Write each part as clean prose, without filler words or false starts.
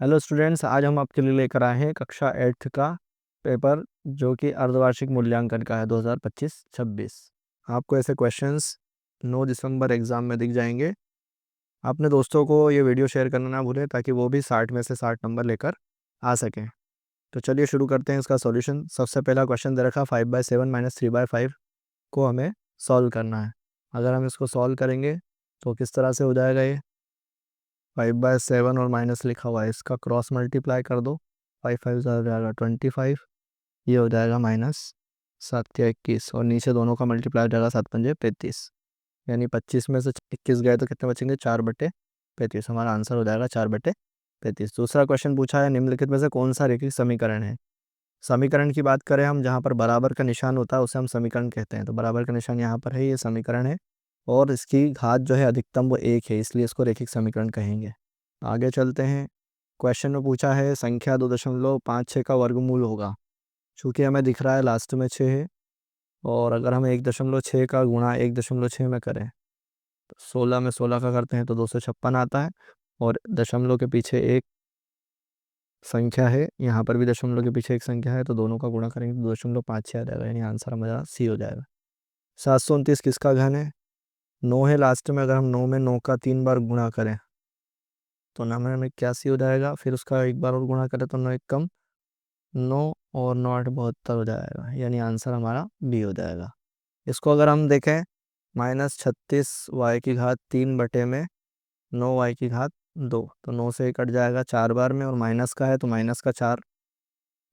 Hello students, आज हम आपके लिए लेकर आए हैं कक्षा 8th का पेपर जो कि अर्धवार्षिक मूल्यांकन का है 2025-26। आपको ऐसे क्वेश्चंस 9 दिसंबर एग्ज़ाम में दिख जाएंगे। अपने दोस्तों को ये वीडियो शेयर करना ना भूलें ताकि वो भी 60 में से 60 नंबर लेकर आ सकें। तो चलिए शुरू करते हैं इसका सॉल्यूशन। सबसे पहला क्वेश्चन दे रखा 5/7 - 3/5 को हमें सॉल्व करना है। अगर हम इसको सॉल्व करेंगे तो किस तरह से हो जाएगा ये 5/7 और माइनस लिखा हुआ है, इसका क्रॉस मल्टीप्लाई कर दो। 5 5 हो जाएगा 25, ये हो जाएगा -7 या 21 और नीचे दोनों का मल्टीप्लाई हो जाएगा 7 × 5 = 35, यानी 25 में से 21 गए तो कितने बचेंगे 4/35। हमारा आंसर हो जाएगा 4/35। दूसरा क्वेश्चन पूछा है निम्नलिखित में से कौन सा रैखिक समीकरण है। समीकरण की बात करें हम, जहाँ पर बराबर का निशान होता है उसे हम समीकरण कहते हैं। तो बराबर का निशान यहाँ पर है, ये समीकरण है और इसकी घात जो है अधिकतम वो 1 है, इसलिए इसको रैखिक समीकरण कहेंगे। आगे चलते हैं। क्वेश्चन में पूछा है संख्या 2.56 का वर्गमूल होगा। चूँकि हमें दिख रहा है लास्ट में 6 है और अगर हम 1.6 का गुणा 1.6 में करें तो 16 में 16 का करते हैं तो 256 आता है और दशमलव के पीछे एक संख्या है, यहाँ पर भी दशमलव के पीछे एक संख्या है, तो दोनों का गुणा करेंगे तो 2.56 आ जाएगा, यानी आंसर हमारा सी हो जाएगा। 729 किसका घन है। 9 है लास्ट में, अगर हम 9 में 9 का 3 बार गुणा करें तो 9 में 81 हो जाएगा, फिर उसका एक बार और गुणा करें तो 9 एक कम 9 और 9 8 72 हो जाएगा, यानी आंसर हमारा बी हो जाएगा। इसको अगर हम देखें -36y3/9y2, तो 9 से कट जाएगा 4 बार में और माइनस का है तो माइनस का 4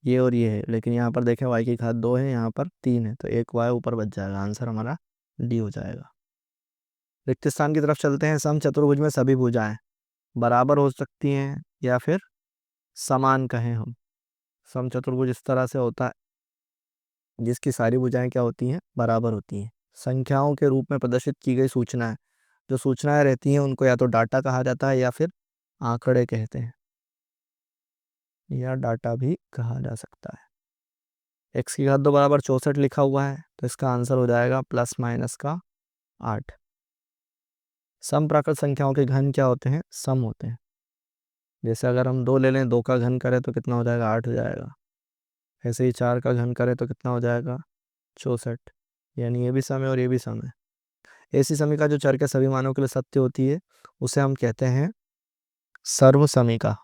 ये और ये है, लेकिन यहाँ पर देखें y2 है, यहाँ पर 3 है, तो एक y ऊपर बच जाएगा, आंसर हमारा डी हो जाएगा। रिक्त स्थान की तरफ चलते हैं। समचतुर्भुज में सभी भुजाएं बराबर हो सकती हैं या फिर समान कहें हम। समचतुर्भुज इस तरह से होता है जिसकी सारी भुजाएं क्या होती हैं, बराबर होती हैं। संख्याओं के रूप में प्रदर्शित की गई सूचनाएं, जो सूचनाएं रहती हैं उनको या तो डाटा कहा जाता है या फिर आंकड़े कहते हैं, या डाटा भी कहा जा सकता है। x की घात 2 बराबर 64 लिखा हुआ है, तो इसका आंसर हो जाएगा +- 8। समप्राकृत संख्याओं के घन क्या होते हैं, सम होते हैं। जैसे अगर हम 2 ले लें, 2 का घन करें तो कितना हो जाएगा, 8 हो जाएगा। ऐसे ही 4 का घन करें तो कितना हो जाएगा, 64, यानी ये भी सम है और ये भी सम है। ऐसी समीका जो चर के सभी मानों के लिए सत्य होती है उसे हम कहते हैं सर्व समीका।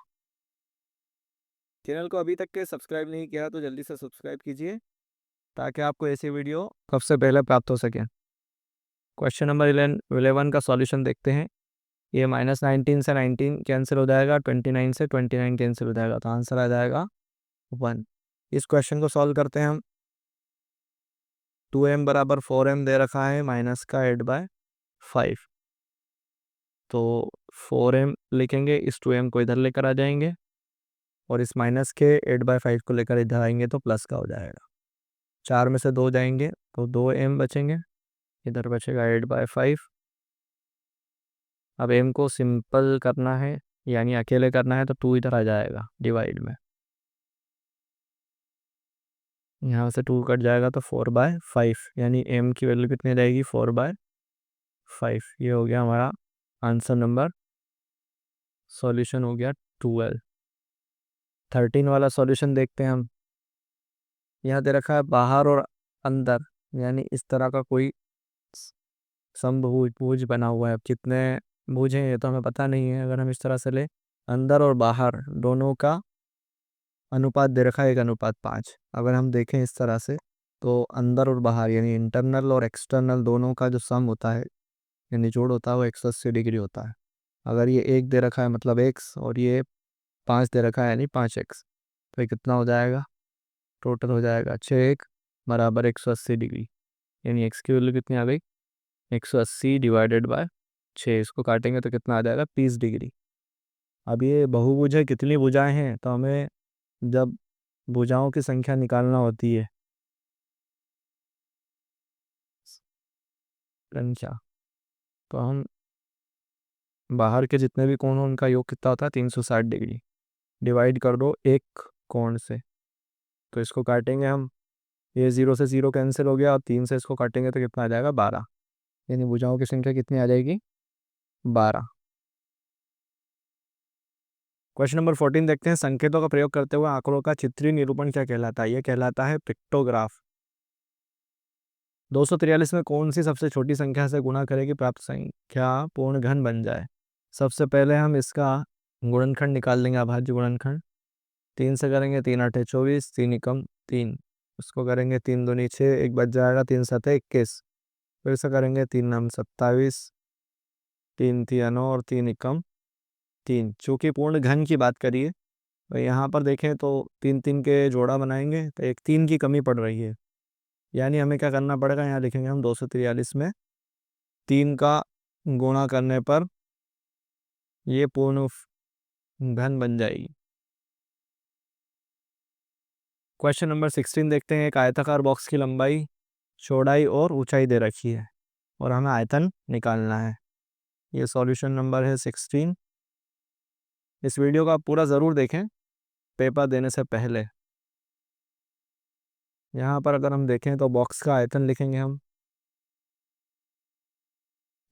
चैनल को अभी तक के सब्सक्राइब नहीं किया तो जल्दी से सब्सक्राइब कीजिए ताकि आपको ऐसी वीडियो सबसे पहले प्राप्त हो सके। क्वेश्चन नंबर 11 का सॉल्यूशन देखते हैं। ये -19 से 19 कैंसिल हो जाएगा, 29 से 29 कैंसिल हो जाएगा, तो आंसर आ जाएगा 1। इस क्वेश्चन को सॉल्व करते हैं हम। 2m बराबर 4m दे रखा है, माइनस का 8/5, तो 4m लिखेंगे, इस 2m को इधर लेकर आ जाएंगे और इस माइनस के 8/5 को लेकर इधर आएंगे तो प्लस का हो जाएगा। 4 में से 2 जाएंगे तो 2m बचेंगे, इधर बचेगा 8/5। अब m को सिंपल करना है यानी अकेले करना है तो 2 इधर आ जाएगा डिवाइड में, यहाँ से 2 कट जाएगा तो 4/5, यानी m की वैल्यू कितनी रहेगी, 4/5। ये हो गया हमारा आंसर नंबर। सॉल्यूशन हो गया 12। 13 वाला सॉल्यूशन देखते हैं हम। यहाँ दे रखा है बाहर और अंदर, यानी इस तरह का कोई समभुज भुज बना हुआ है। अब कितने भुज हैं ये तो हमें पता नहीं है। अगर हम इस तरह से ले, अंदर और बाहर दोनों का अनुपात दे रखा है 1:5। अगर हम देखें इस तरह से तो अंदर और बाहर यानी इंटरनल और एक्सटर्नल दोनों का जो सम होता है यानी जोड़ होता है वो 180 डिग्री होता है। अगर ये 1 दे रखा है मतलब x और ये 5 दे रखा है यानी 5x, तो ये कितना हो जाएगा, टोटल हो जाएगा 6 बराबर 180 डिग्री, यानी x की वैल्यू कितनी आ गई, 180 डिवाइडेड बाय 6। इसको काटेंगे तो कितना आ जाएगा, 30 डिग्री। अब ये बहुभुज है, कितनी भुजाएं हैं, तो हमें जब भुजाओं की संख्या निकालना होती है संख्या, तो हम बाहर के जितने भी कोण हों उनका योग कितना होता है, 360 डिग्री, डिवाइड कर दो एक कोण से, तो इसको काटेंगे हम। ये 0 से 0 कैंसिल हो गया और 3 से इसको काटेंगे तो कितना आ जाएगा, 12, यानी भुजाओं की संख्या कितनी आ जाएगी, 12। क्वेश्चन नंबर 14 देखते हैं। संकेतों का प्रयोग करते हुए आंकड़ों का चित्रीय निरूपण क्या कहलाता है? ये कहलाता है पिक्टोग्राफ। 243 में कौन सी सबसे छोटी संख्या से गुणा करें कि प्राप्त संख्या पूर्ण घन बन जाए? सबसे पहले हम इसका गुणनखंड निकाल लेंगे, अभाज्य गुणनखंड। 3 से करेंगे, 3 आठे 24, 3 एकम 3। उसको करेंगे 3 दूनी 6, एक बच जाएगा, 3 सते 21। फिर से करेंगे 3 नम 27, 3 तिया 9 और 3 एकम 3। चूंकि पूर्ण घन की बात करिए तो यहाँ पर देखें तो 3 3 के जोड़ा बनाएंगे तो एक 3 की कमी पड़ रही है, यानी हमें क्या करना पड़ेगा, यहाँ लिखेंगे हम 243 में 3 का गुणा करने पर ये पूर्ण घन बन जाएगी। क्वेश्चन नंबर 16 देखते हैं। एक आयताकार बॉक्स की लंबाई, चौड़ाई और ऊंचाई दे रखी है और हमें आयतन निकालना है। ये सॉल्यूशन नंबर है 16। इस वीडियो को आप पूरा ज़रूर देखें पेपर देने से पहले। यहाँ पर अगर हम देखें तो बॉक्स का आयतन लिखेंगे हम।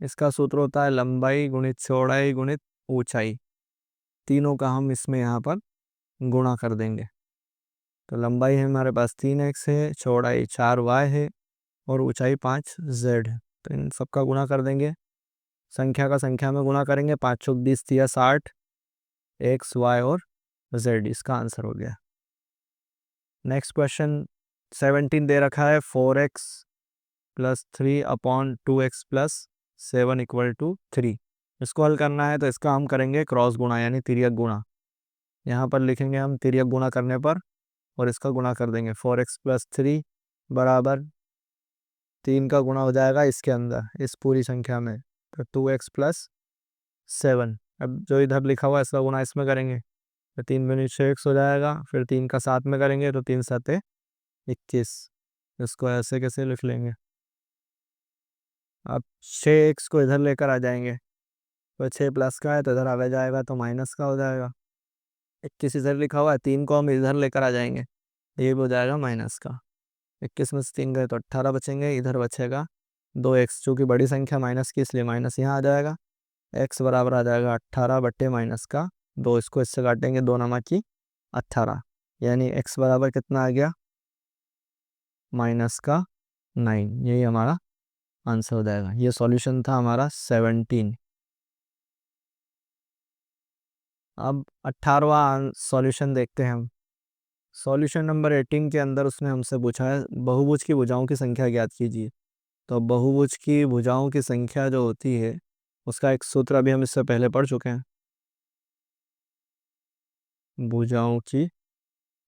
इसका सूत्र होता है लंबाई गुणित चौड़ाई गुणित ऊंचाई। तीनों का हम इसमें यहाँ पर गुणा कर देंगे। तो लंबाई है हमारे पास 3x है, चौड़ाई 4y है और ऊंचाई 5z है। तो इन सबका गुणा कर देंगे। संख्या का संख्या में गुणा करेंगे, 5 चौक 20 या 60, x y और z इसका आंसर हो गया। नेक्स्ट क्वेश्चन 17 दे रखा है 4x plus 3 upon 2x plus 7 equal to 3। इसको हल करना है तो इसका हम करेंगे क्रॉस गुणा यानी तिर्यक गुणा। यहाँ पर लिखेंगे हम तिर्यक गुणा करने पर और इसका गुणा कर देंगे। 4x प्लस 3 बराबर 3 का गुणा हो जाएगा इसके अंदर इस पूरी संख्या में, तो 2x प्लस 7। अब जो इधर लिखा हुआ है इसका गुणा इसमें करेंगे तो 3 दूनी 6x हो जाएगा। फिर 3 का 7 में करेंगे तो 3 सते 21। इसको ऐसे कैसे लिख लेंगे, अब 6x को इधर लेकर आ जाएंगे तो 6 प्लस का है तो इधर आ जाएगा तो माइनस का हो जाएगा। 21 इधर लिखा हुआ है, 3 को हम इधर लेकर आ जाएंगे, ये भी हो जाएगा माइनस का। 21 में से 3 गए तो 18 बचेंगे, इधर बचेगा 2x। चूँकि बड़ी संख्या माइनस की इसलिए माइनस यहाँ आ जाएगा। x बराबर आ जाएगा 18 बट्टे माइनस का 2। इसको इससे काटेंगे, 2 नमा की 18, यानी x बराबर कितना आ गया, माइनस का 9। यही हमारा आंसर हो जाएगा। ये सॉल्यूशन था हमारा 17। अब 18वां सॉल्यूशन देखते हैं हम। सॉल्यूशन नंबर 18 के अंदर उसने हमसे पूछा है बहुभुज की भुजाओं की संख्या ज्ञात कीजिए। तो बहुभुज की भुजाओं की संख्या जो होती है उसका एक सूत्र अभी हम इससे पहले पढ़ चुके हैं। भुजाओं की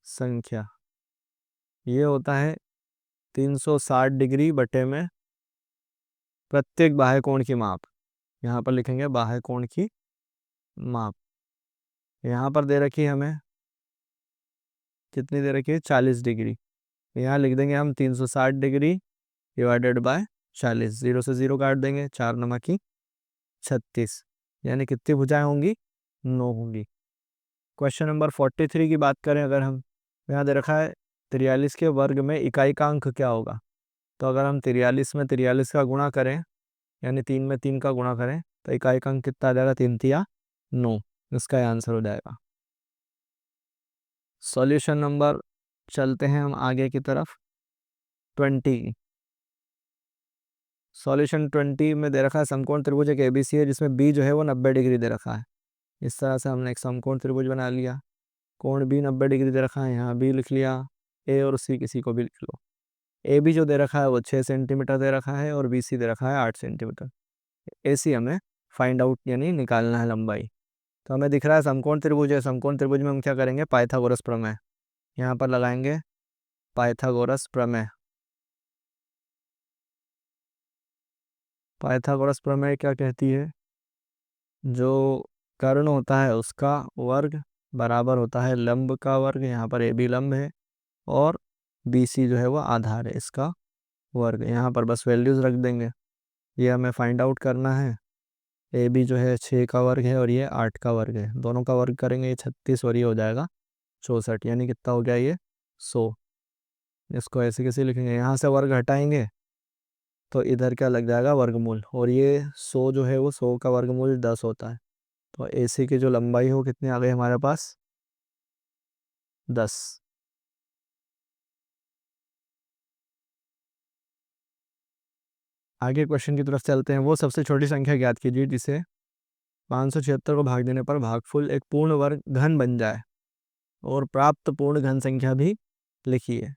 संख्या ये होता है 360 डिग्री बटे में प्रत्येक बाह्य कोण की माप। यहाँ पर लिखेंगे बाह्य कोण की माप। यहाँ पर दे रखी है हमें कितनी दे रखी है, 40 डिग्री। यहाँ लिख देंगे हम 360 डिग्री डिवाइडेड बाय 40। 0 से 0 काट देंगे, 4 नमा की 36, यानी कितनी भुजाएं होंगी, 9 होंगी। क्वेश्चन नंबर 43 की बात करें अगर हम, यहाँ दे रखा है 43 के वर्ग में इकाई का अंक क्या होगा। तो अगर हम 43 में 43 का गुणा करें यानी 3 में 3 का गुणा करें तो इकाई का अंक कितना आ जाएगा, 3 तिया 9। इसका आंसर हो जाएगा। सॉल्यूशन नंबर चलते हैं हम आगे की तरफ 20। सॉल्यूशन 20 में दे रखा है समकोण त्रिभुज एक एबीसी है जिसमें बी जो है वो 90 डिग्री दे रखा है। इस तरह से हमने एक समकोण त्रिभुज बना लिया। कोण बी 90 डिग्री दे रखा है, यहाँ बी लिख लिया, ए और सी किसी को भी लिख लो। ए बी जो दे रखा है वो 6 सेंटीमीटर दे रखा है और बी सी दे रखा है 8 सेंटीमीटर। ए सी हमें फाइंड आउट यानी निकालना है लंबाई। तो हमें दिख रहा है समकोण त्रिभुज है। समकोण त्रिभुज में हम क्या करेंगे, पाइथागोरस प्रमेय यहाँ पर लगाएंगे। पाइथागोरस प्रमेय, पाइथागोरस प्रमेय क्या कहती है, जो कर्ण होता है उसका वर्ग बराबर होता है लंब का वर्ग। यहाँ पर ए बी लंब है और बी सी जो है वो आधार है, इसका वर्ग। यहाँ पर बस वैल्यूज रख देंगे, ये हमें फाइंड आउट करना है। ए बी जो है 6 का वर्ग है और ये 8 का वर्ग है, दोनों का वर्ग करेंगे, ये 36 और ये हो जाएगा 64, यानी कितना हो गया ये 100। इसको ऐसे कैसे लिखेंगे, यहाँ से वर्ग हटाएंगे तो इधर क्या लग जाएगा, वर्गमूल। और ये 100 जो है वो 100 का वर्गमूल 10 होता है। तो AC की जो लंबाई हो कितनी आ गई हमारे पास, 10। आगे क्वेश्चन की तरफ चलते हैं। वो सबसे छोटी संख्या ज्ञात कीजिए जिसे 576 को भाग देने पर भागफल एक पूर्ण वर्ग घन बन जाए और प्राप्त पूर्ण घन संख्या भी लिखिए।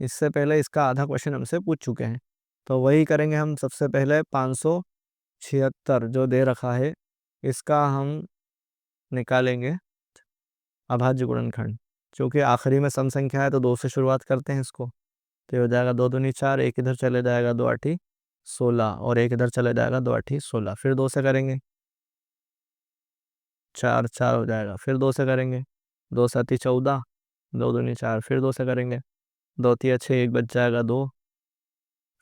इससे पहले इसका आधा क्वेश्चन हमसे पूछ चुके हैं, तो वही करेंगे हम। सबसे पहले 576 जो दे रखा है, इसका हम निकालेंगे अभाज्य गुणनखंड। क्योंकि आखिरी में सम संख्या है तो 2 से शुरुआत करते हैं इसको। तो ये हो जाएगा 2 दूनी 4, एक इधर चले जाएगा 2 आठी 16, और एक इधर चले जाएगा 2 आठी 16। फिर 2 से करेंगे, 4 4 हो जाएगा। फिर 2 से करेंगे, 2 साती 14, 2 दूनी 4। फिर 2 से करेंगे, 2 तिया 6, एक बच जाएगा 2।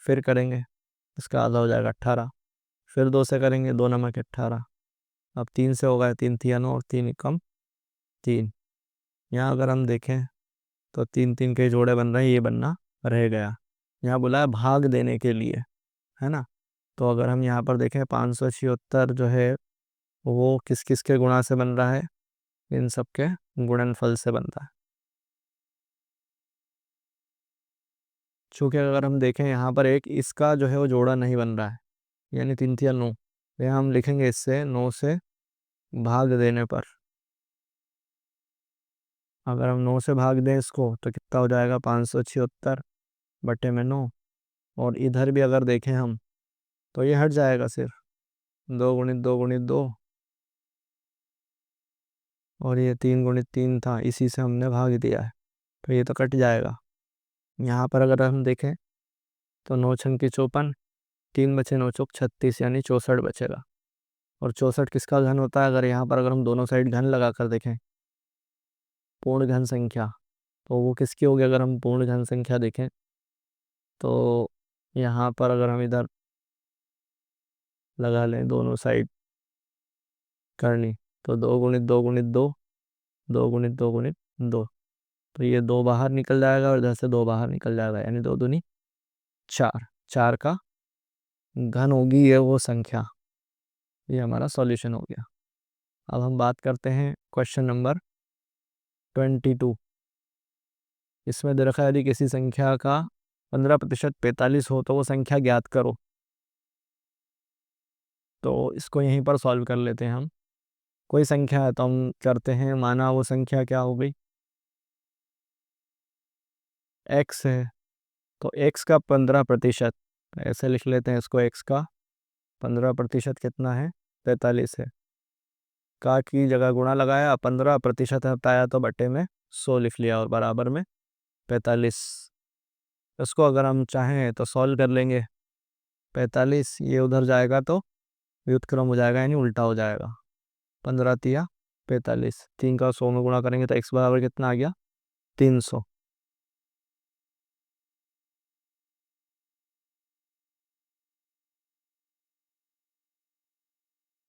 फिर करेंगे, इसका आधा हो जाएगा 18। फिर 2 से करेंगे, 2 नमक 18। अब 3 से होगा, 3 तिया 9 और 3 एकम 3। यहाँ अगर हम देखें तो 3 3 के जोड़े बन रहे हैं, ये बनना रह गया। यहाँ बोला है भाग देने के लिए, है ना। तो अगर हम यहाँ पर देखें 576 जो है वो किस किस के गुणा से बन रहा है, इन सब के गुणनफल से बन रहा है। चूँकि अगर हम देखें यहाँ पर एक इसका जो है वो जोड़ा नहीं बन रहा है, यानी 3 तिया 9। यहाँ हम लिखेंगे इससे 9 से भाग देने पर, अगर हम 9 से भाग दें इसको तो कितना हो जाएगा, 576 बटे में 9। और इधर भी अगर देखें हम तो ये हट जाएगा सिर्फ, 2 गुणित 2 गुणित 2, और ये 3 गुणित 3 था, इसी से हमने भाग दिया है, तो ये तो कट जाएगा। यहाँ पर अगर हम देखें तो 9 छंग की 54, 3 बचे 9 चौक 36, यानी 64 बचेगा। और 64 किसका घन होता है, अगर यहाँ पर अगर हम दोनों साइड घन लगा कर देखें, पूर्ण घन संख्या, तो वो किसकी होगी। अगर हम पूर्ण घन संख्या देखें तो यहाँ पर अगर हम इधर लगा लें दोनों साइड करनी, तो 2 गुणित 2 गुणित 2, 2 गुणित 2 गुणित 2, तो ये 2 बाहर निकल जाएगा और इधर से 2 बाहर निकल जाएगा, यानी 2 दूनी 4। 4 का घन होगी ये वो संख्या। ये हमारा सॉल्यूशन हो गया। अब हम बात करते हैं क्वेश्चन नंबर 22। इसमें दे रखा है यदि किसी संख्या का 15% 45 हो तो वो संख्या ज्ञात करो। तो इसको यहीं पर सॉल्व कर लेते हैं हम। कोई संख्या है तो हम करते हैं, माना वो संख्या क्या हो गई, x है, तो x का 15%, ऐसे लिख लेते हैं इसको, x का 15% कितना है, 43 है। का की जगह गुणा लगाया, 15% हटाया तो बटे में 100 लिख लिया, और बराबर में 45। इसको अगर हम चाहें तो सॉल्व कर लेंगे। 45 ये उधर जाएगा तो व्युत्क्रम हो जाएगा, यानी उल्टा हो जाएगा। 15 तिया 45, 3 का 100 में गुणा करेंगे तो x बराबर कितना आ गया, 300।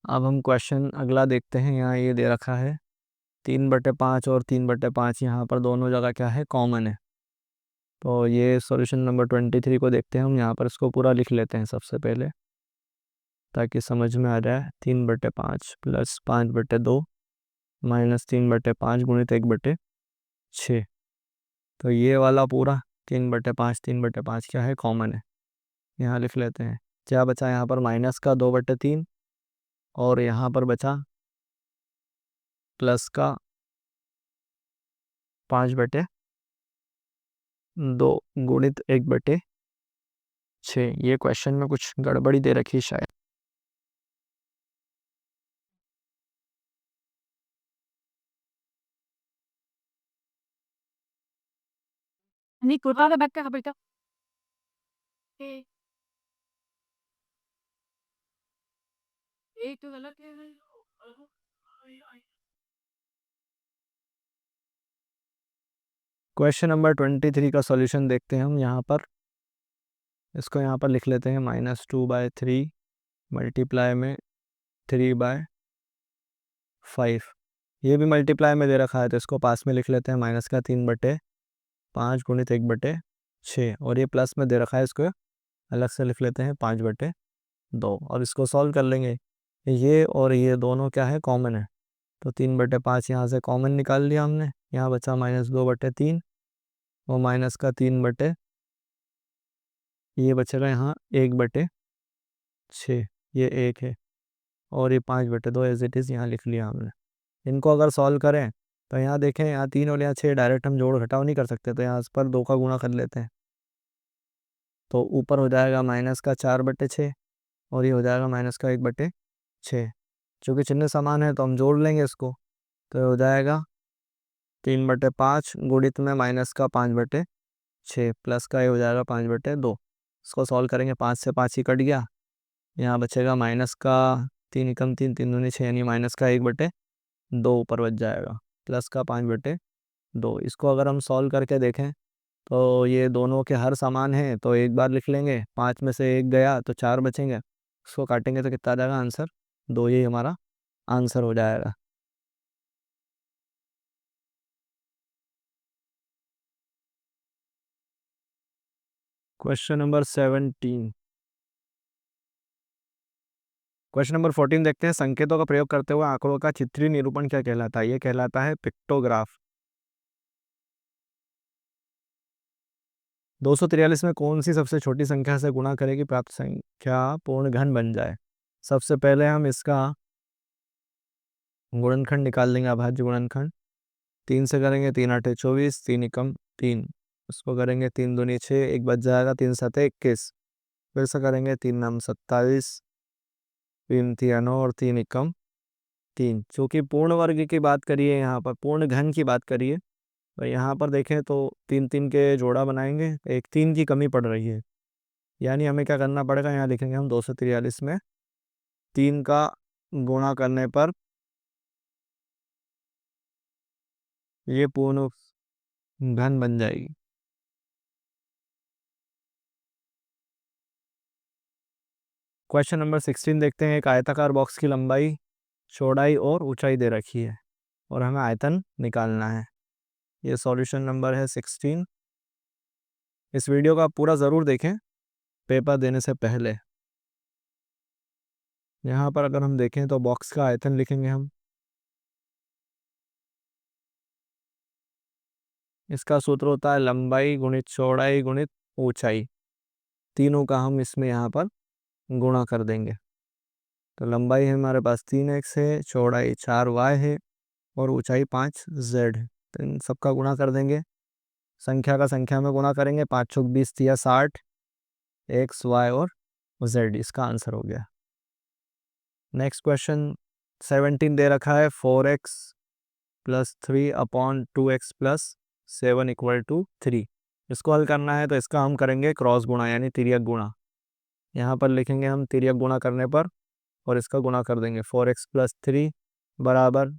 अब हम क्वेश्चन अगला देखते हैं। यहाँ ये दे रखा है 3/5 और 3/5, यहाँ पर दोनों जगह क्या है, कॉमन है। तो ये सॉल्यूशन नंबर 23 को देखते हैं हम। यहाँ पर इसको पूरा लिख लेते हैं सबसे पहले, ताकि समझ में आ जाए। 3/5 प्लस 5/2 माइनस 3/5 गुणित 1/6। तो ये वाला पूरा 3/5 3/5 क्या है, कॉमन है। यहाँ लिख लेते हैं। क्या बचा यहाँ पर, माइनस का 2/3, और यहाँ पर बचा प्लस का 5/2 गुणित 1/6। ये क्वेश्चन में कुछ गड़बड़ी दे रखी शायद। नहीं कुर्ता का बैग का बेटा एक तो गलत है। क्वेश्चन नंबर 23 का सॉल्यूशन देखते हैं हम। यहाँ पर इसको यहाँ पर लिख लेते हैं, -2/3 मल्टीप्लाई में 3/5। ये भी मल्टीप्लाई में दे रखा है तो इसको पास में लिख लेते हैं, माइनस का 3/5 गुणित 1/6, और ये प्लस में दे रखा है, इसको अलग से लिख लेते हैं 5/2, और इसको सॉल्व कर लेंगे। ये और ये दोनों क्या है, कॉमन है। तो 3/5 यहाँ से कॉमन निकाल लिया हमने, यहाँ बचा -2/3 और माइनस का 3/, ये बचेगा यहाँ 1/6, ये 1 है और ये 5/2 एज इट इज़ यहाँ लिख लिया हमने। इनको अगर सॉल्व करें तो यहाँ देखें, यहाँ 3 और यहाँ 6 डायरेक्ट हम जोड़ घटाव नहीं कर सकते, तो यहाँ इस पर 2 का गुणा कर लेते हैं। तो ऊपर हो जाएगा -4/6 और ये हो जाएगा -1/6। चूँकि चिन्ह समान है तो हम जोड़ लेंगे इसको, तो ये हो जाएगा 3/5 गुणित में -5/6 प्लस का ये हो जाएगा 5/2। इसको सॉल्व करेंगे, 5 से 5 ही कट गया, यहाँ बचेगा माइनस का 3 एकम 3, 3 दूनी 6, यानी -1/2 ऊपर बच जाएगा, प्लस का 5/2। इसको अगर हम सॉल्व करके देखें तो ये दोनों के हर समान है, तो एक बार लिख लेंगे, 5 में से 1 गया तो 4 बचेंगे, इसको काटेंगे तो कितना आ जाएगा आंसर, 2। ये हमारा आंसर हो जाएगा। Question number 17। क्वेश्चन नंबर 14 देखते हैं, संकेतों का प्रयोग करते हुए आंकड़ों का चित्रीय निरूपण क्या कहलाता है? ये कहलाता है पिक्टोग्राफ। 243 में कौन सी सबसे छोटी संख्या से गुणा करें कि प्राप्त संख्या पूर्ण घन बन जाए? सबसे पहले हम इसका गुणनखंड निकाल लेंगे, अभाज्य गुणनखंड। 3 से करेंगे, 3 आठे 24, 3 एकम 3, उसको करेंगे 3 दूनी 6, एक बच जाएगा, 3 सते 21। फिर से करेंगे, 3 नाम 27, 3 तिया 9 और 3 एकम 3। चूँकि पूर्ण वर्ग की बात करिए, यहाँ पर पूर्ण घन की बात करिए, तो यहाँ पर देखें तो 3 3 के जोड़ा बनाएंगे, एक 3 की कमी पड़ रही है, यानी हमें क्या करना पड़ेगा, यहाँ लिखेंगे हम 243 में 3 का गुणा करने पर ये पूर्ण घन बन जाएगी। क्वेश्चन नंबर 16 देखते हैं, एक आयताकार बॉक्स की लंबाई, चौड़ाई और ऊंचाई दे रखी है और हमें आयतन निकालना है। ये सॉल्यूशन नंबर है 16। इस वीडियो का पूरा ज़रूर देखें पेपर देने से पहले। यहाँ पर अगर हम देखें तो बॉक्स का आयतन लिखेंगे हम, इसका सूत्र होता है लंबाई गुणित चौड़ाई गुणित ऊंचाई, तीनों का हम इसमें यहाँ पर गुणा कर देंगे। तो लंबाई है हमारे पास 3x है, चौड़ाई 4y है और ऊंचाई 5z है, तो इन सबका गुणा कर देंगे। संख्या का संख्या में गुणा करेंगे, 5 चौक 20 या 60, x y और z, इसका आंसर हो गया। नेक्स्ट क्वेश्चन 17 दे रखा है, 4x + 3/2x + 7 = 3। इसको हल करना है तो इसका हम करेंगे क्रॉस गुणा, यानी तिर्यक गुणा। यहाँ पर लिखेंगे हम तिर्यक गुणा करने पर और इसका गुणा कर देंगे, 4x + 3 बराबर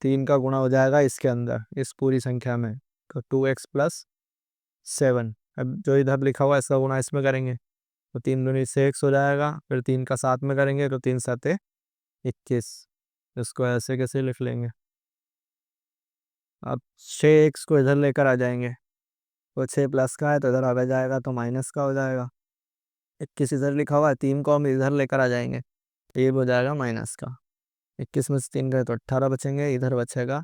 3 का गुणा हो जाएगा इसके अंदर, इस पूरी संख्या में, तो 2x + 7। अब जो इधर लिखा हुआ है इसका गुणा इसमें करेंगे, तो 3 दूनी 6x हो जाएगा, फिर 3 का साथ में करेंगे तो 3 सते 21। इसको ऐसे कैसे लिख लेंगे, अब 6x को इधर लेकर आ जाएंगे, तो 6 प्लस का है तो इधर आ जाएगा तो माइनस का हो जाएगा। 21 इधर लिखा हुआ है, 3 को हम इधर लेकर आ जाएंगे तो ये भी हो जाएगा माइनस का। 21 में से 3 गए तो 18 बचेंगे, इधर बचेगा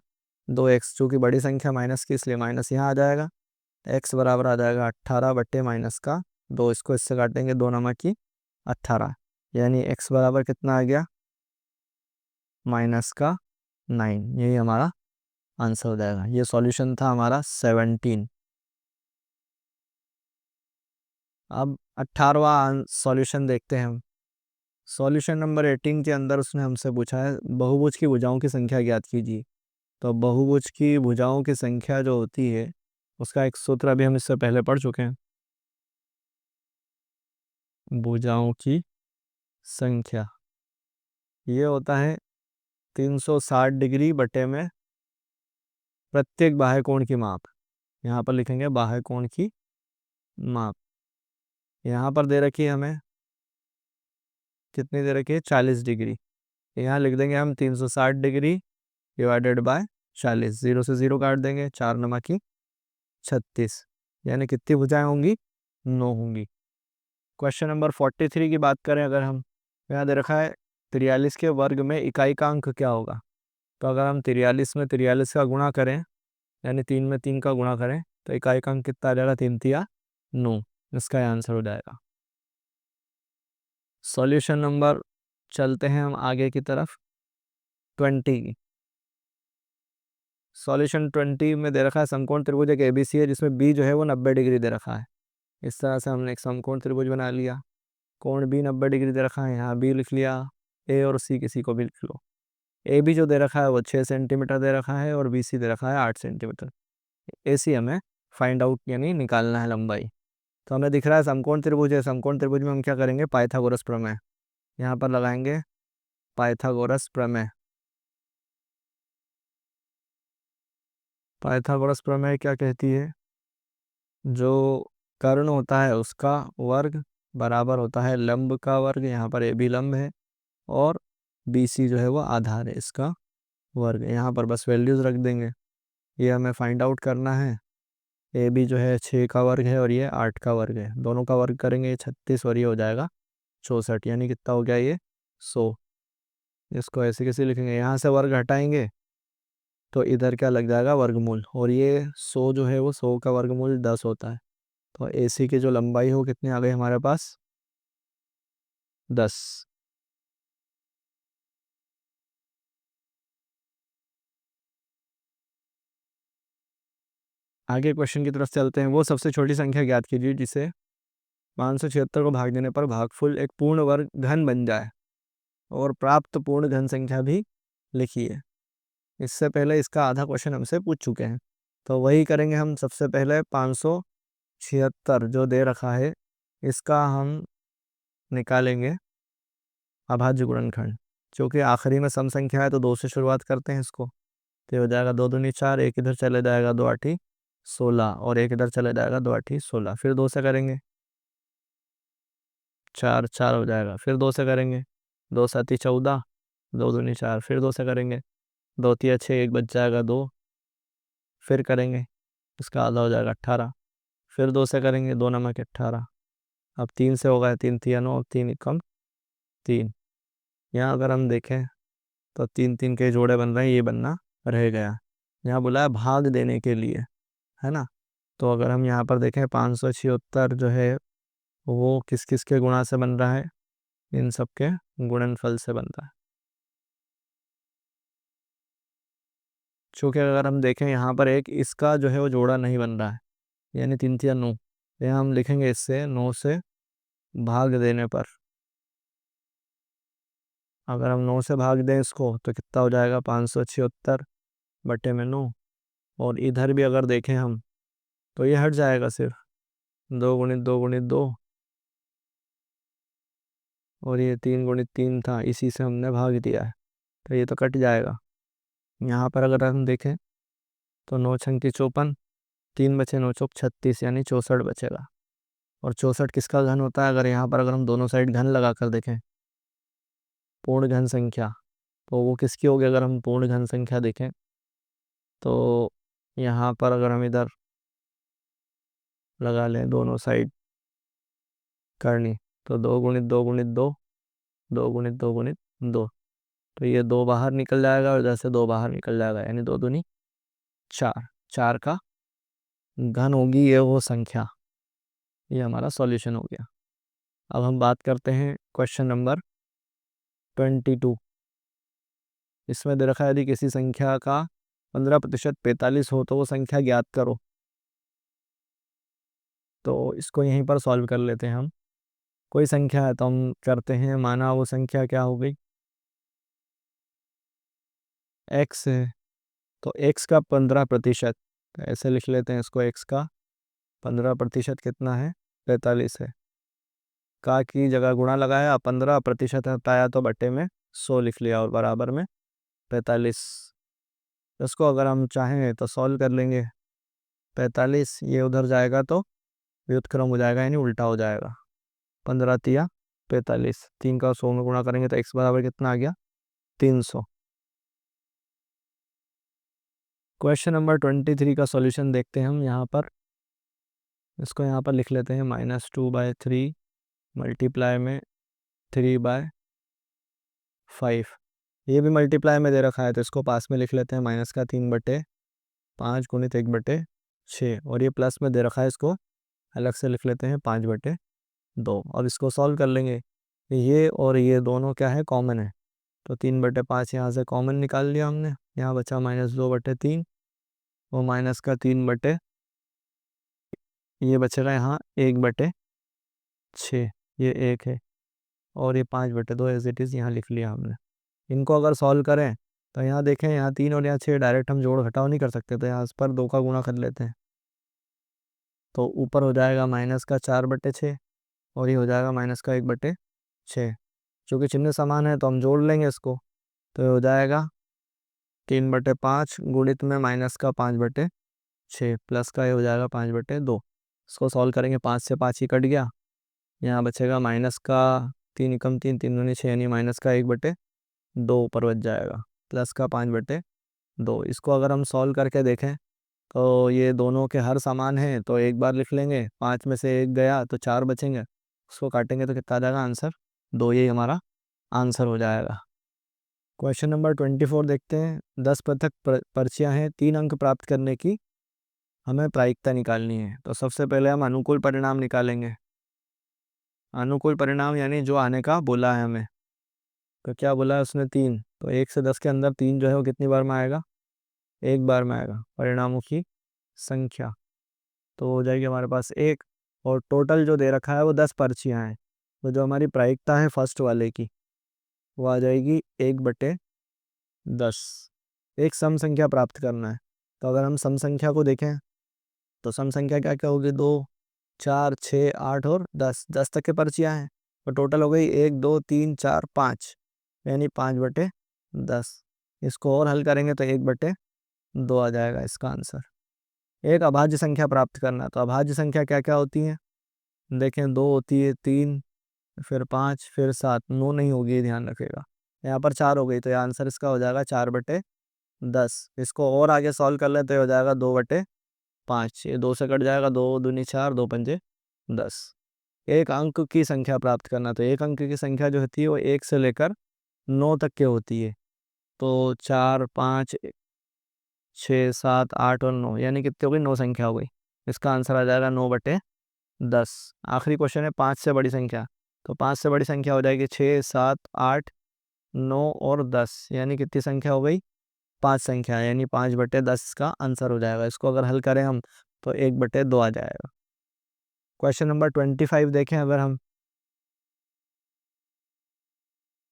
2x, चूँकि बड़ी संख्या माइनस की इसलिए माइनस यहाँ आ जाएगा। x बराबर आ जाएगा 18/-2, इसको इससे काटेंगे, 2 नमक की 18, यानी x बराबर कितना आ गया, -9। यही हमारा आंसर हो जाएगा। ये सॉल्यूशन था हमारा 17। अब 18वां सॉल्यूशन देखते हैं हम। सॉल्यूशन नंबर 18 के अंदर उसने हमसे पूछा है, बहुभुज की भुजाओं की संख्या ज्ञात कीजिए। तो बहुभुज की भुजाओं की संख्या जो होती है उसका एक सूत्र अभी हम इससे पहले पढ़ चुके हैं, भुजाओं की संख्या ये होता है 360 डिग्री बटे में प्रत्येक बाह्य कोण की माप। यहाँ पर लिखेंगे बाह्य कोण की माप। यहाँ पर दे रखी है हमें, कितनी दे रखी है, 40 डिग्री। यहाँ लिख देंगे हम 360 डिग्री डिवाइडेड बाय 40, 0 से 0 काट देंगे, 4 नमक की 36, यानी कितनी भुजाएं होंगी, 9 होंगी। क्वेश्चन नंबर 43 की बात करें अगर हम, यहाँ दे रखा है 43 के वर्ग में इकाई का अंक क्या होगा? तो अगर हम 43 में 43 का गुणा करें, यानी 3 में 3 का गुणा करें, तो इकाई का अंक कितना आ जाएगा? 3 तिया 9। इसका आंसर हो जाएगा। सॉल्यूशन नंबर, चलते हैं हम आगे की तरफ, 20 की। सॉल्यूशन 20 में दे रखा है समकोण त्रिभुज एक एबीसी है, जिसमें बी जो है वो 90 डिग्री दे रखा है। इस तरह से हमने एक समकोण त्रिभुज बना लिया। कोण बी 90 डिग्री दे रखा है, यहाँ बी लिख लिया। ए और सी किसी को भी लिख लो। ए बी जो दे रखा है वो 6 सेंटीमीटर दे रखा है, और बी सी दे रखा है 8 सेंटीमीटर। ए सी हमें फाइंड आउट यानी निकालना है लंबाई। तो हमें दिख रहा है समकोण त्रिभुज है। समकोण त्रिभुज में हम क्या करेंगे? पाइथागोरस प्रमेय यहाँ पर लगाएंगे। पाइथागोरस प्रमेय। पाइथागोरस प्रमेय क्या कहती है? जो कर्ण होता है उसका वर्ग बराबर होता है लंब का वर्ग। यहाँ पर ए बी लंब है, और बी सी जो है वो आधार है इसका वर्ग। यहाँ पर बस वैल्यूज रख देंगे। ये हमें फाइंड आउट करना है। ए बी जो है 6 का वर्ग है, और ये 8 का वर्ग है। दोनों का वर्ग करेंगे 36, और ये हो जाएगा 64। यानी कितना हो गया ये? 100। इसको ऐसे कैसे लिखेंगे? यहाँ से वर्ग हटाएंगे तो इधर क्या लग जाएगा? वर्गमूल। और ये 100 जो है वो 100 का वर्गमूल 10 होता है। तो ए सी की जो लंबाई हो कितनी आ गई हमारे पास? 10। आगे क्वेश्चन की तरफ चलते हैं। वो सबसे छोटी संख्या ज्ञात कीजिए जिसे 576 को भाग देने पर भागफल एक पूर्ण वर्ग घन बन जाए, और प्राप्त पूर्ण घन संख्या भी लिखिए। इससे पहले इसका आधा क्वेश्चन हमसे पूछ चुके हैं, तो वही करेंगे हम। सबसे पहले 576 जो दे रखा है, इसका हम निकालेंगे अभाज्य गुणनखंड। क्योंकि आखिरी में सम संख्या है तो 2 से शुरुआत करते हैं इसको। तो ये हो जाएगा 2 दूनी 4, एक इधर चले जाएगा 2 आठी 16, और एक इधर चले जाएगा 2 आठी 16। फिर 2 से करेंगे 4 4 हो जाएगा। फिर 2 से करेंगे 2 साती 14, 2 दूनी 4। फिर 2 से करेंगे 2 तिया 6, एक बच जाएगा 2। फिर करेंगे, इसका आधा हो जाएगा 18। फिर 2 से करेंगे 2 नमक 18। अब 3 से होगा 3 तिया 9, 3 कम 3। यहाँ अगर हम देखें तो 3 3 के जोड़े बन रहे हैं, ये बनना रह गया। यहाँ बोला है भाग देने के लिए, है ना। तो अगर हम यहाँ पर देखें 576 जो है वो किस किस के गुणा से बन रहा है? इन सब के गुणनफल से बन रहा है। चूँकि अगर हम देखें यहाँ पर एक इसका जो है वो जोड़ा नहीं बन रहा है, यानी 3 तिया 9। यहाँ हम लिखेंगे इससे 9 से भाग देने पर, अगर हम 9 से भाग दें इसको तो कितना हो जाएगा? 576 बटे में 9। और इधर भी अगर देखें हम तो ये हट जाएगा सिर्फ 2 गुणित 2 गुणित 2, और ये 3 गुणित 3 था, इसी से हमने भाग दिया है, तो ये तो कट जाएगा। यहाँ पर अगर हम देखें तो 9 छंकी 54, 3 बचे 9 चौक 36, यानी 64 बचेगा। और 64 किसका घन होता है? अगर यहाँ पर अगर हम दोनों साइड घन लगा कर देखें, पूर्ण घन संख्या, तो वो किसकी होगी? अगर हम पूर्ण घन संख्या देखें तो यहाँ पर अगर हम इधर लगा लें दोनों साइड करनी, तो 2 गुणित 2 गुणित 2, 2 गुणित 2 गुणित 2, तो ये 2 बाहर निकल जाएगा, और इधर से 2 बाहर निकल जाएगा, यानी 2 दूनी 4। 4 का घन होगी ये वो संख्या। ये हमारा सॉल्यूशन हो गया। अब हम बात करते हैं क्वेश्चन नंबर 22। इसमें दे रखा है यदि किसी संख्या का 15% 45 हो तो वो संख्या ज्ञात करो। तो इसको यहीं पर सॉल्व कर लेते हैं हम। कोई संख्या है तो हम करते हैं, माना वो संख्या क्या हो गई? x है, तो x का 15%, तो ऐसे लिख लेते हैं इसको। x का 15% कितना है? 45 है। का की जगह गुणा लगाया, 15% हटाया तो बटे में 100 लिख लिया, और बराबर में 45। इसको अगर हम चाहें तो सॉल्व कर लेंगे। 45 ये उधर जाएगा तो व्युत्क्रम हो जाएगा, यानी उल्टा हो जाएगा। 15 तिया 45, 3 का 100 में गुणा करेंगे तो x बराबर कितना आ गया? 300। क्वेश्चन नंबर 23 का सॉल्यूशन देखते हैं हम यहाँ पर। इसको यहाँ पर लिख लेते हैं -2/3 मल्टीप्लाई में 3/, 5। ये भी मल्टीप्लाई में दे रखा है तो इसको पास में लिख लेते हैं, -3/5 गुणित 1/6, और ये प्लस में दे रखा है, इसको अलग से लिख लेते हैं 5/2। और इसको सॉल्व कर लेंगे, ये और ये दोनों क्या है, कॉमन है, तो 3/5 यहाँ से कॉमन निकाल लिया हमने, यहाँ बचा -2/3 और माइनस का 3/, ये बचेगा यहाँ 1/6, ये 1 है, और ये 5/2 एज इट इज़ यहाँ लिख लिया हमने। इनको अगर सॉल्व करें तो यहाँ देखें, यहाँ 3 और यहाँ 6 डायरेक्ट हम जोड़ घटाव नहीं कर सकते, तो यहाँ इस पर 2 का गुणा कर लेते हैं, तो ऊपर हो जाएगा -4/6 और ये हो जाएगा -1/6। चूँकि चिन्ह समान है तो हम जोड़ लेंगे इसको, तो ये हो जाएगा 3/5 गुणित में -5/6 प्लस का ये हो जाएगा 5/2। इसको सॉल्व करेंगे, 5 से 5 ही कट गया, यहाँ बचेगा माइनस का 3 एकम 3, 3 दूनी 6, यानी -1/2 ऊपर बच जाएगा, प्लस का 5/2। इसको अगर हम सॉल्व करके देखें तो ये दोनों के हर समान है, तो एक बार लिख लेंगे, 5 में से 1 गया तो 4 बचेंगे, उसको काटेंगे तो कितना आ जाएगा आंसर, 2, यही हमारा आंसर हो जाएगा। क्वेश्चन नंबर 24 देखते हैं। 10 पृथक पर्चियाँ हैं, 3 अंक प्राप्त करने की हमें प्रायिकता निकालनी है। तो सबसे पहले हम अनुकूल परिणाम निकालेंगे। अनुकूल परिणाम यानी जो आने का बोला है हमें, तो क्या बोला है उसने, 3, तो 1 से 10 के अंदर 3 जो है वो कितनी बार में आएगा, 1 बार में आएगा, परिणामों की संख्या, तो हो जाएगी हमारे पास 1। और टोटल जो दे रखा है वो 10 पर्चियाँ हैं, तो जो हमारी प्रायिकता है फर्स्ट वाले की वो आ जाएगी 1/10। एक सम संख्या प्राप्त करना है, तो अगर हम सम संख्या को देखें तो सम संख्या क्या क्या होगी, 2, 4, 6, 8 और 10, 10 तक के पर्चियाँ हैं, तो टोटल हो गई 1, 2, 3, 4, 5, यानी 5/10। इसको और हल करेंगे तो 1/2 आ जाएगा इसका आंसर। एक अभाज्य संख्या प्राप्त करना, तो अभाज्य संख्या क्या क्या होती है, देखें, 2 होती है, 3, फिर 5, फिर 7, 9 नहीं होगी, ध्यान रखेगा। यहाँ पर 4 हो गई, तो ये आंसर इसका हो जाएगा 4/10। इसको और आगे सॉल्व कर ले तो ये हो जाएगा 2/5, ये 2 से कट जाएगा, 2 दूनी 4, 2 पंजे 10। एक अंक की संख्या प्राप्त करना, तो एक अंक की संख्या जो होती है वो 1 से लेकर 9 तक के होती है, तो 4, 5, 6, 7, 8 और 9, यानी कितनी हो गई, 9 संख्या हो गई। इसका आंसर आ जाएगा 9/10। आखिरी क्वेश्चन है 5 से बड़ी संख्या, तो 5 से बड़ी संख्या हो जाएगी 6, 7, 8, 9 और 10, यानी कितनी संख्या हो गई, 5 संख्या, यानी 5/10 का आंसर हो जाएगा। इसको अगर हल करें हम तो 1/2 आ जाएगा। क्वेश्चन नंबर 25 देखें अगर हम,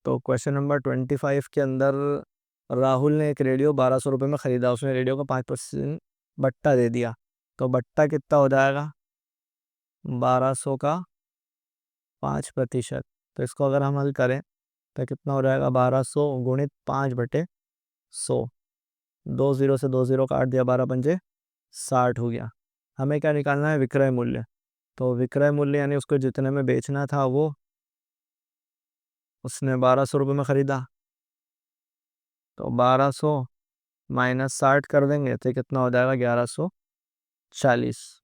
तो क्वेश्चन नंबर 25 के अंदर राहुल ने एक रेडियो 1200 रुपये में ख़रीदा, उसने रेडियो का 5% बट्टा दे दिया, तो बट्टा कितना हो जाएगा, 1200 का 5%, तो इसको अगर हम हल करें तो कितना हो जाएगा, 1200 गुणित 5/100, 2 0 से 2 0 काट दिया, 12 पंजे 60 हो गया। हमें क्या निकालना है, विक्रय मूल्य, तो विक्रय मूल्य यानी उसको जितने में बेचना था वो उसने 1200 रुपये में ख़रीदा, तो 1200 माइनस 60 कर देंगे तो कितना हो जाएगा, 1140।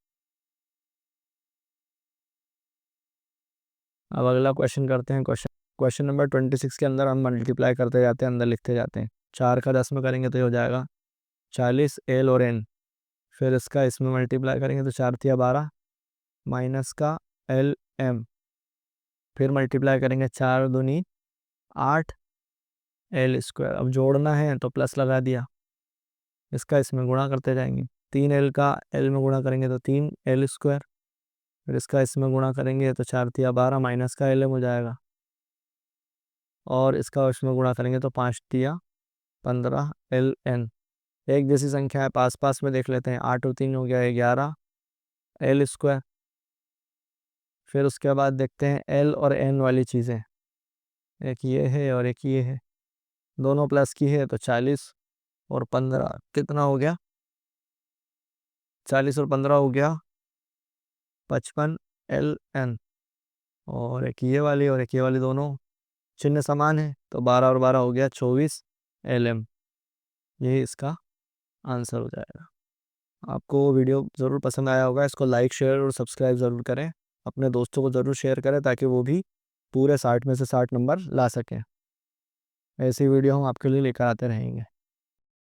अब अगला क्वेश्चन करते हैं। क्वेश्चन नंबर 26 के अंदर हम मल्टीप्लाई करते जाते हैं, अंदर लिखते जाते हैं। 4 का 10 में करेंगे तो ये हो जाएगा 40 L और N, फिर इसका इसमें मल्टीप्लाई करेंगे तो 4 तिया 12 माइनस का LM, फिर मल्टीप्लाई करेंगे 4 दूनी 8 L²। अब जोड़ना है तो प्लस लगा दिया, इसका इसमें गुणा करते जाएंगे, 3L का L में गुणा करेंगे तो 3L², फिर इसका इसमें गुणा करेंगे तो 4 तिया 12 माइनस का LM हो जाएगा, और इसका इसमें गुणा करेंगे तो 5 तिया 15 LN। एक जैसी संख्या है, पास पास में देख लेते हैं, 8 और 3 हो गया 11 L²। फिर उसके बाद देखते हैं L और N वाली चीज़ें, एक ये है और एक ये है, दोनों प्लस की है, तो 40 और 15 कितना हो गया, 40 और 15 हो गया 55 LN। और एक ये वाली और एक ये वाली दोनों चिन्ह समान है, तो 12 और 12 हो गया 24 LM, यही इसका आंसर हो जाएगा। आपको वीडियो ज़रूर पसंद आया होगा, इसको लाइक शेयर और सब्सक्राइब ज़रूर करें, अपने दोस्तों को ज़रूर शेयर करें ताकि वो भी पूरे 60 में से 60 नंबर ला सकें। ऐसी वीडियो हम आपके लिए लेकर आते रहेंगे।